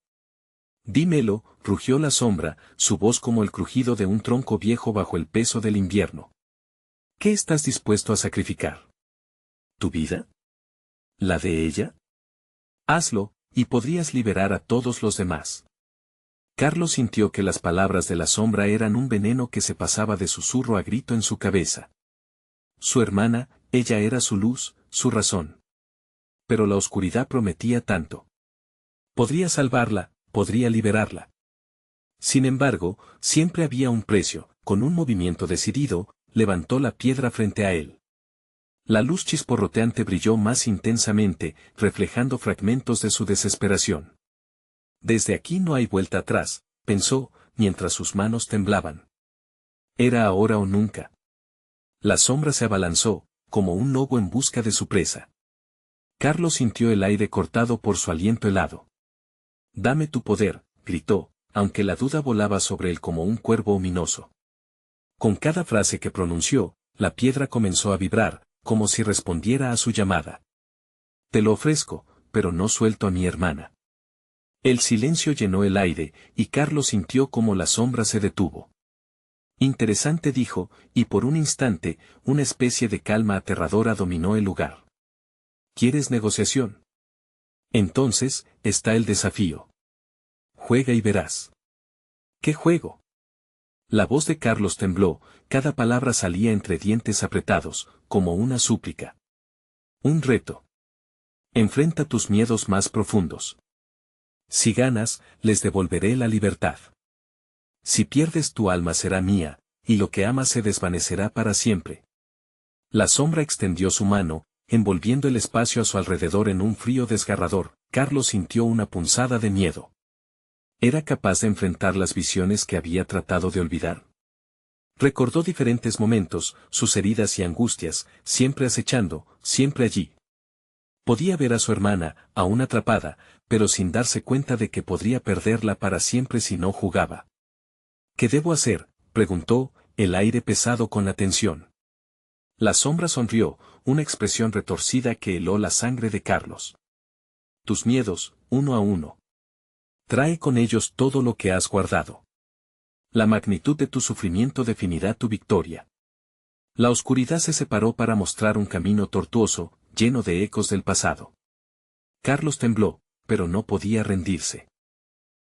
Dímelo, rugió la sombra, su voz como el crujido de un tronco viejo bajo el peso del invierno. ¿Qué estás dispuesto a sacrificar? ¿Tu vida? ¿La de ella? Hazlo, y podrías liberar a todos los demás. Carlos sintió que las palabras de la sombra eran un veneno que se pasaba de susurro a grito en su cabeza. Su hermana, ella era su luz, su razón. Pero la oscuridad prometía tanto. Podría salvarla, podría liberarla. Sin embargo, siempre había un precio. Con un movimiento decidido, levantó la piedra frente a él. La luz chisporroteante brilló más intensamente, reflejando fragmentos de su desesperación. Desde aquí no hay vuelta atrás, pensó, mientras sus manos temblaban. Era ahora o nunca. La sombra se abalanzó, como un lobo en busca de su presa. Carlos sintió el aire cortado por su aliento helado. «Dame tu poder», gritó, aunque la duda volaba sobre él como un cuervo ominoso. Con cada frase que pronunció, la piedra comenzó a vibrar, como si respondiera a su llamada. «Te lo ofrezco, pero no suelto a mi hermana». El silencio llenó el aire, y Carlos sintió como la sombra se detuvo. «Interesante», dijo, y por un instante, una especie de calma aterradora dominó el lugar. «¿Quieres negociación? Entonces, está el desafío. Juega y verás». «¿Qué juego?». La voz de Carlos tembló, cada palabra salía entre dientes apretados, como una súplica. «Un reto. Enfrenta tus miedos más profundos. Si ganas, les devolveré la libertad. Si pierdes, tu alma será mía, y lo que amas se desvanecerá para siempre». La sombra extendió su mano, envolviendo el espacio a su alrededor en un frío desgarrador. Carlos sintió una punzada de miedo. ¿Era capaz de enfrentar las visiones que había tratado de olvidar? Recordó diferentes momentos, sus heridas y angustias, siempre acechando, siempre allí. Podía ver a su hermana, aún atrapada, pero sin darse cuenta de que podría perderla para siempre si no jugaba. «¿Qué debo hacer?», preguntó, el aire pesado con la tensión. La sombra sonrió, una expresión retorcida que heló la sangre de Carlos. «Tus miedos, uno a uno. Trae con ellos todo lo que has guardado. La magnitud de tu sufrimiento definirá tu victoria». La oscuridad se separó para mostrar un camino tortuoso, lleno de ecos del pasado. Carlos tembló, pero no podía rendirse.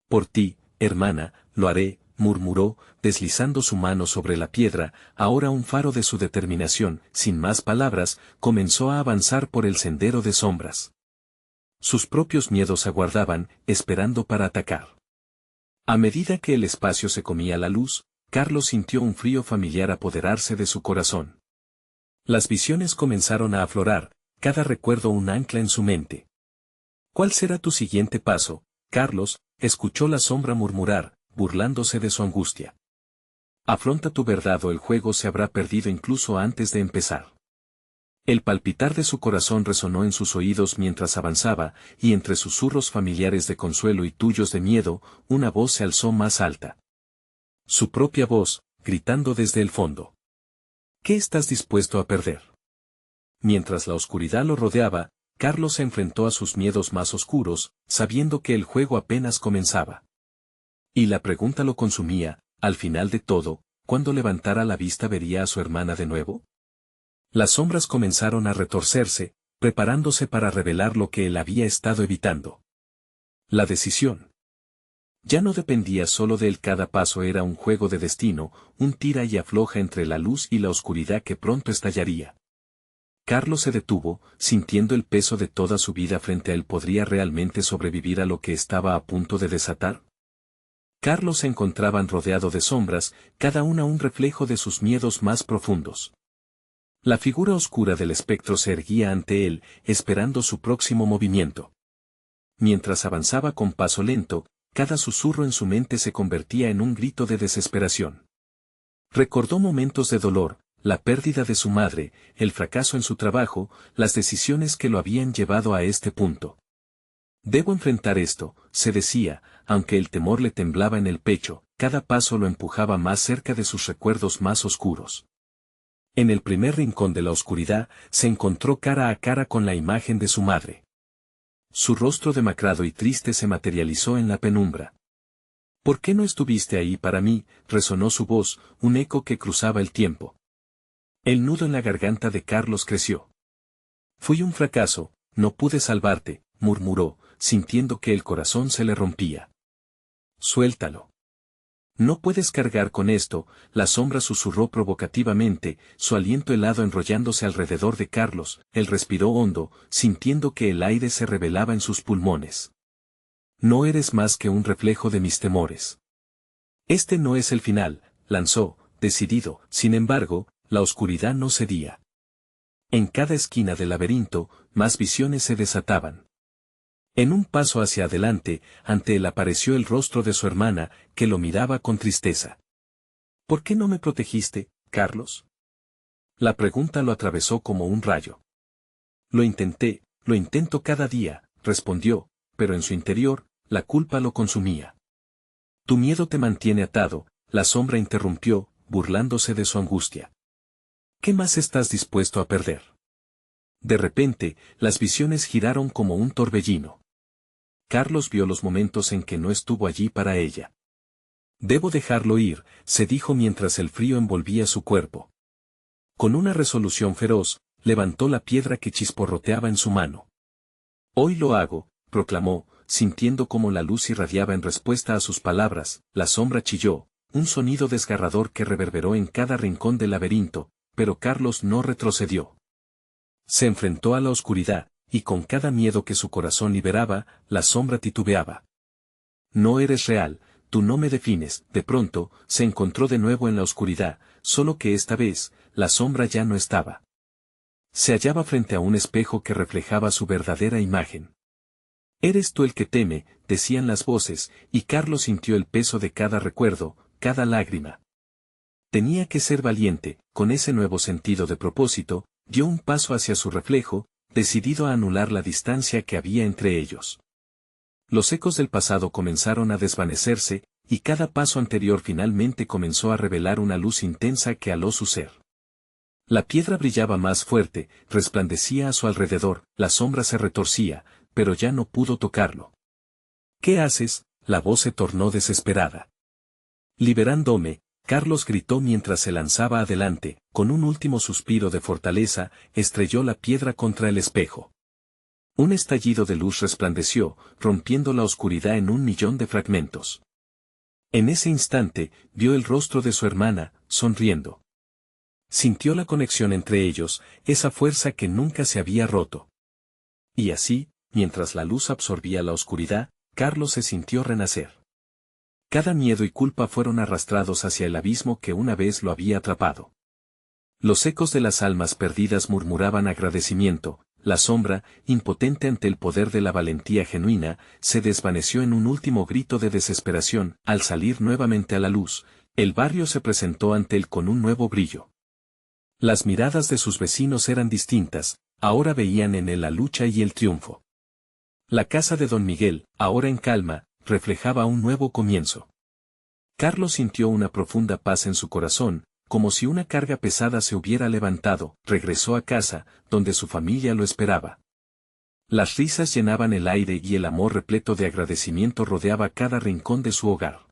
«Por ti, hermana, lo haré», murmuró, deslizando su mano sobre la piedra. Ahora un faro de su determinación, sin más palabras, comenzó a avanzar por el sendero de sombras. Sus propios miedos aguardaban, esperando para atacar. A medida que el espacio se comía la luz, Carlos sintió un frío familiar apoderarse de su corazón. Las visiones comenzaron a aflorar, cada recuerdo un ancla en su mente. «¿Cuál será tu siguiente paso, Carlos?», escuchó la sombra murmurar, burlándose de su angustia. «Afronta tu verdad o el juego se habrá perdido incluso antes de empezar». El palpitar de su corazón resonó en sus oídos mientras avanzaba, y entre susurros familiares de consuelo y tuyos de miedo, una voz se alzó más alta. Su propia voz, gritando desde el fondo. «¿Qué estás dispuesto a perder?». Mientras la oscuridad lo rodeaba, Carlos se enfrentó a sus miedos más oscuros, sabiendo que el juego apenas comenzaba. Y la pregunta lo consumía: al final de todo, ¿cuándo levantara la vista vería a su hermana de nuevo? Las sombras comenzaron a retorcerse, preparándose para revelar lo que él había estado evitando. La decisión. Ya no dependía solo de él, cada paso era un juego de destino, un tira y afloja entre la luz y la oscuridad que pronto estallaría. Carlos se detuvo, sintiendo el peso de toda su vida frente a él. ¿Podría realmente sobrevivir a lo que estaba a punto de desatar? Carlos se encontraba rodeado de sombras, cada una un reflejo de sus miedos más profundos. La figura oscura del espectro se erguía ante él, esperando su próximo movimiento. Mientras avanzaba con paso lento, cada susurro en su mente se convertía en un grito de desesperación. Recordó momentos de dolor, la pérdida de su madre, el fracaso en su trabajo, las decisiones que lo habían llevado a este punto. «Debo enfrentar esto», se decía, aunque el temor le temblaba en el pecho, cada paso lo empujaba más cerca de sus recuerdos más oscuros. En el primer rincón de la oscuridad, se encontró cara a cara con la imagen de su madre. Su rostro demacrado y triste se materializó en la penumbra. «¿Por qué no estuviste ahí para mí?», resonó su voz, un eco que cruzaba el tiempo. El nudo en la garganta de Carlos creció. «Fui un fracaso, no pude salvarte», murmuró, sintiendo que el corazón se le rompía. «Suéltalo. No puedes cargar con esto», la sombra susurró provocativamente, su aliento helado enrollándose alrededor de Carlos. Él respiró hondo, sintiendo que el aire se revelaba en sus pulmones. «No eres más que un reflejo de mis temores. Este no es el final», lanzó, decidido. Sin embargo, la oscuridad no cedía. En cada esquina del laberinto, más visiones se desataban. En un paso hacia adelante, ante él apareció el rostro de su hermana, que lo miraba con tristeza. ¿Por qué no me protegiste, Carlos? La pregunta lo atravesó como un rayo. Lo intento cada día, respondió, pero en su interior, la culpa lo consumía. Tu miedo te mantiene atado, la sombra interrumpió, burlándose de su angustia. ¿Qué más estás dispuesto a perder? De repente, las visiones giraron como un torbellino. Carlos vio los momentos en que no estuvo allí para ella. Debo dejarlo ir, se dijo mientras el frío envolvía su cuerpo. Con una resolución feroz, levantó la piedra que chisporroteaba en su mano. Hoy lo hago, proclamó, sintiendo cómo la luz irradiaba en respuesta a sus palabras. La sombra chilló, un sonido desgarrador que reverberó en cada rincón del laberinto, pero Carlos no retrocedió. Se enfrentó a la oscuridad, y con cada miedo que su corazón liberaba, la sombra titubeaba. No eres real, tú no me defines. De pronto, se encontró de nuevo en la oscuridad, solo que esta vez, la sombra ya no estaba. Se hallaba frente a un espejo que reflejaba su verdadera imagen. Eres tú el que teme, decían las voces, y Carlos sintió el peso de cada recuerdo, cada lágrima. Tenía que ser valiente, con ese nuevo sentido de propósito, dio un paso hacia su reflejo, decidido a anular la distancia que había entre ellos. Los ecos del pasado comenzaron a desvanecerse, y cada paso anterior finalmente comenzó a revelar una luz intensa que aló su ser. La piedra brillaba más fuerte, resplandecía a su alrededor, la sombra se retorcía, pero ya no pudo tocarlo. ¿Qué haces? La voz se tornó desesperada. Liberándome, Carlos gritó mientras se lanzaba adelante, con un último suspiro de fortaleza, estrelló la piedra contra el espejo. Un estallido de luz resplandeció, rompiendo la oscuridad en 1.000.000 de fragmentos. En ese instante, vio el rostro de su hermana, sonriendo. Sintió la conexión entre ellos, esa fuerza que nunca se había roto. Y así, mientras la luz absorbía la oscuridad, Carlos se sintió renacer. Cada miedo y culpa fueron arrastrados hacia el abismo que una vez lo había atrapado. Los ecos de las almas perdidas murmuraban agradecimiento, la sombra, impotente ante el poder de la valentía genuina, se desvaneció en un último grito de desesperación. Al salir nuevamente a la luz, el barrio se presentó ante él con un nuevo brillo. Las miradas de sus vecinos eran distintas, ahora veían en él la lucha y el triunfo. La casa de don Miguel, ahora en calma, reflejaba un nuevo comienzo. Carlos sintió una profunda paz en su corazón, como si una carga pesada se hubiera levantado. Regresó a casa, donde su familia lo esperaba. Las risas llenaban el aire y el amor repleto de agradecimiento rodeaba cada rincón de su hogar.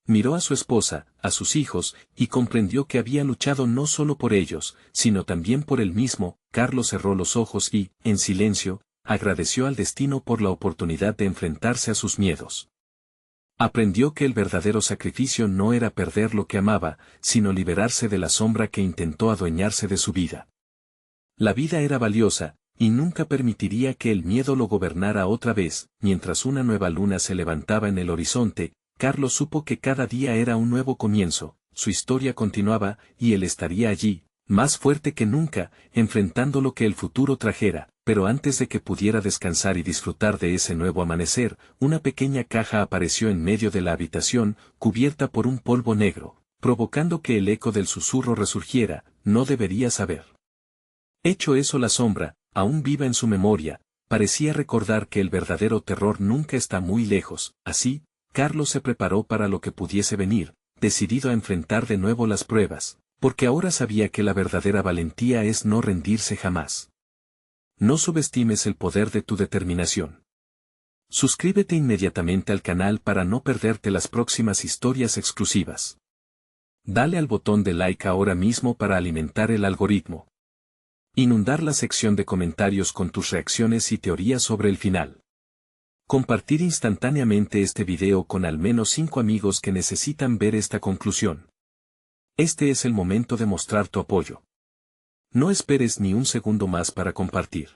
Miró a su esposa, a sus hijos, y comprendió que había luchado no solo por ellos, sino también por él mismo. Carlos cerró los ojos y, en silencio, agradeció al destino por la oportunidad de enfrentarse a sus miedos. Aprendió que el verdadero sacrificio no era perder lo que amaba, sino liberarse de la sombra que intentó adueñarse de su vida. La vida era valiosa, y nunca permitiría que el miedo lo gobernara otra vez. Mientras una nueva luna se levantaba en el horizonte, Carlos supo que cada día era un nuevo comienzo, su historia continuaba, y él estaría allí, más fuerte que nunca, enfrentando lo que el futuro trajera. Pero antes de que pudiera descansar y disfrutar de ese nuevo amanecer, una pequeña caja apareció en medio de la habitación, cubierta por un polvo negro, provocando que el eco del susurro resurgiera. No debería saber. Hecho eso, la sombra, aún viva en su memoria, parecía recordar que el verdadero terror nunca está muy lejos. Así, Carlos se preparó para lo que pudiese venir, decidido a enfrentar de nuevo las pruebas, porque ahora sabía que la verdadera valentía es no rendirse jamás. No subestimes el poder de tu determinación. Suscríbete inmediatamente al canal para no perderte las próximas historias exclusivas. Dale al botón de like ahora mismo para alimentar el algoritmo. Inundar la sección de comentarios con tus reacciones y teorías sobre el final. Compartir instantáneamente este video con al menos 5 amigos que necesitan ver esta conclusión. Este es el momento de mostrar tu apoyo. No esperes ni un segundo más para compartir.